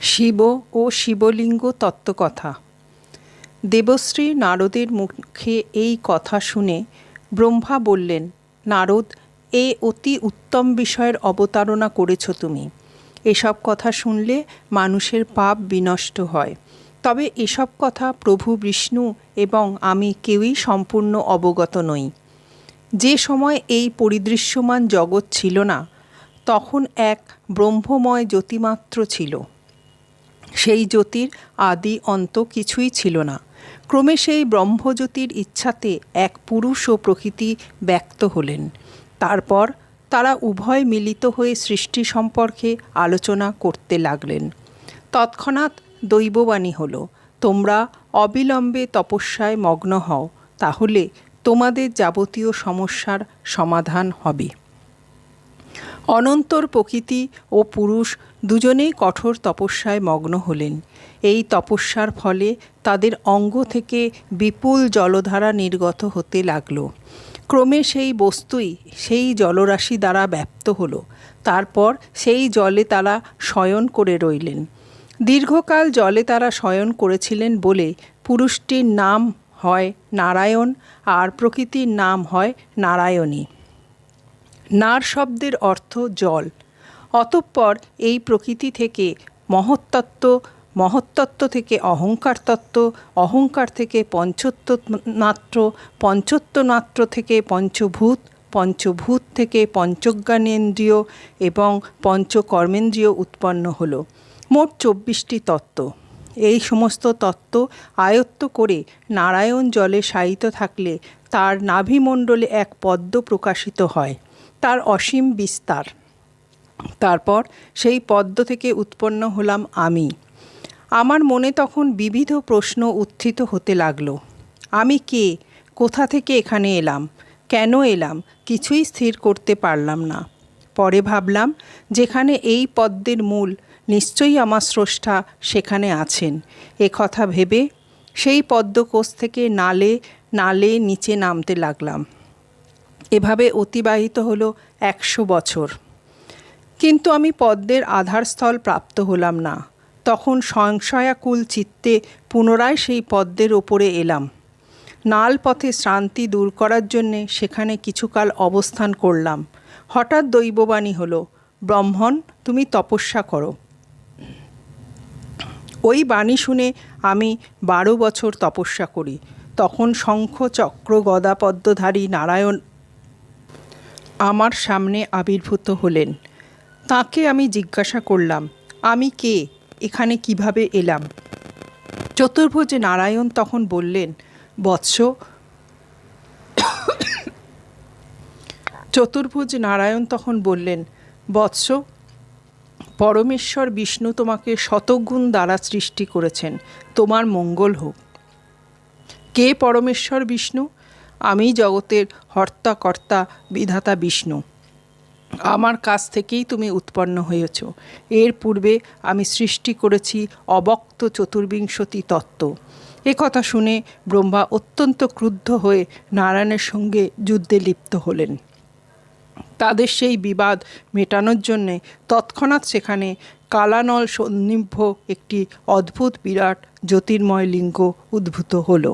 শিব ও শিবলিঙ্গ তত্ত্বকথা। দেবশ্রী নারদের মুখে এই কথা শুনে ব্রহ্মা বললেন, নারদ, এ অতি উত্তম বিষয়ের অবতারণা করেছ তুমি। এসব কথা শুনলে মানুষের পাপ বিনষ্ট হয়। তবে এসব কথা প্রভু বিষ্ণু এবং আমি কেউই সম্পূর্ণ অবগত নই। যে সময় এই পরিদৃশ্যমান জগৎ ছিল না, তখন এক ব্রহ্মময় জ্যোতিমাত্র ছিল। সেই জ্যোতির আদি অন্ত কিছুই ছিল না। ক্রমে সেই ব্রহ্মজ্যোতির ইচ্ছাতে এক পুরুষ ও প্রকৃতি ব্যক্ত হলেন। তারপর তারা উভয় মিলিত হয়ে সৃষ্টি সম্পর্কে আলোচনা করতে লাগলেন। তৎক্ষণাৎ দৈববাণী হল, তোমরা অবিলম্বে তপস্যায় মগ্ন হও, তাহলে তোমাদের যাবতীয় সমস্যার সমাধান হবে। অনন্তর প্রকৃতি ও পুরুষ দুজনেই কঠোর তপস্যায় মগ্ন হলেন। এই তপস্যার ফলে তাদের অঙ্গ থেকে বিপুল জলধারা নির্গত হতে লাগল। ক্রমে সেই বস্তুই সেই জলরাশি দ্বারা ব্যাপ্ত হল। তারপর সেই জলে তারা শয়ন করে রইলেন। দীর্ঘকাল জলে তারা শয়ন করেছিলেন বলে পুরুষটির নাম হয় নারায়ণ আর প্রকৃতির নাম হয় নারায়ণী। নার শব্দের অর্থ জল। অতঃপর এই প্রকৃতি থেকে মহত্তত্ত্ব, মহত্তত্ত্ব থেকে অহংকার তত্ত্ব, অহংকার থেকে পঞ্চতন্মাত্র, পঞ্চতন্মাত্র থেকে পঞ্চভূত, পঞ্চভূত থেকে পঞ্চজ্ঞানেন্দ্রিয় এবং পঞ্চকর্মেন্দ্রিয় উৎপন্ন হল। মোট 24টি তত্ত্ব। এই সমস্ত তত্ত্ব আয়ত্ত করে নারায়ণ জলে শায়িত থাকলে তার নাভিমণ্ডলে এক পদ্ম প্রকাশিত হয়। তার অসীম বিস্তার। তারপর সেই পদ্ম থেকে উৎপন্ন হলাম আমি। আমার মনে তখন বিবিধ প্রশ্ন উত্থিত হতে লাগল। আমি কে? কোথা থেকে এখানে এলাম? কেন এলাম? কিছুই স্থির করতে পারলাম না। পরে ভাবলাম, যেখানে এই পদ্মের মূল, নিশ্চয়ই আমার স্রষ্টা সেখানে আছেন। এ কথা ভেবে সেই পদ্মকোষ থেকে নালে নালে নিচে নামতে লাগলাম। এভাবে অতিবাহিত হলো 100 বছর। কিন্তু আমি পদ্মের আধারস্থল প্রাপ্ত হলাম না। তখন সংশয়াকুল চিত্তে পুনরায় সেই পদ্মের ওপরে এলাম। নাল পথে শ্রান্তি দূর করার জন্যে সেখানে কিছুকাল অবস্থান করলাম। হঠাৎ দৈববাণী হলো, ব্রাহ্মণ, তুমি তপস্যা করো। ওই বাণী শুনে আমি 12 বছর তপস্যা করি। তখন শঙ্খ চক্র গদা পদ্মধারী নারায়ণ আমার সামনে আবির্ভূত হলেন। তাকে আমি জিজ্ঞাসা করলাম, আমি কে? এখানে কিভাবে এলাম? চতুর্ভুজ নারায়ণ তখন বললেন, বৎস, পরমেশ্বর বিষ্ণু তোমাকে শতগুণ দ্বারা সৃষ্টি করেছেন। তোমার মঙ্গল হোক। কে পরমেশ্বর বিষ্ণু? আমি জগতের হর্তা কর্তা বিধাতা বিষ্ণু। আমার কাছ থেকেই তুমি উৎপন্ন হয়েছ। এর পূর্বে আমি সৃষ্টি করেছি অবক্ত 24টি তত্ত্ব। এ কথা শুনে ব্রহ্মা অত্যন্ত ক্রুদ্ধ হয়ে নারায়ণের সঙ্গে যুদ্ধে লিপ্ত হলেন। তাদের সেই বিবাদ মেটানোর জন্যে তৎক্ষণাৎ সেখানে কালানল সন্নিভ্য একটি অদ্ভুত বিরাট জ্যোতির্ময় লিঙ্গ উদ্ভূত হলো।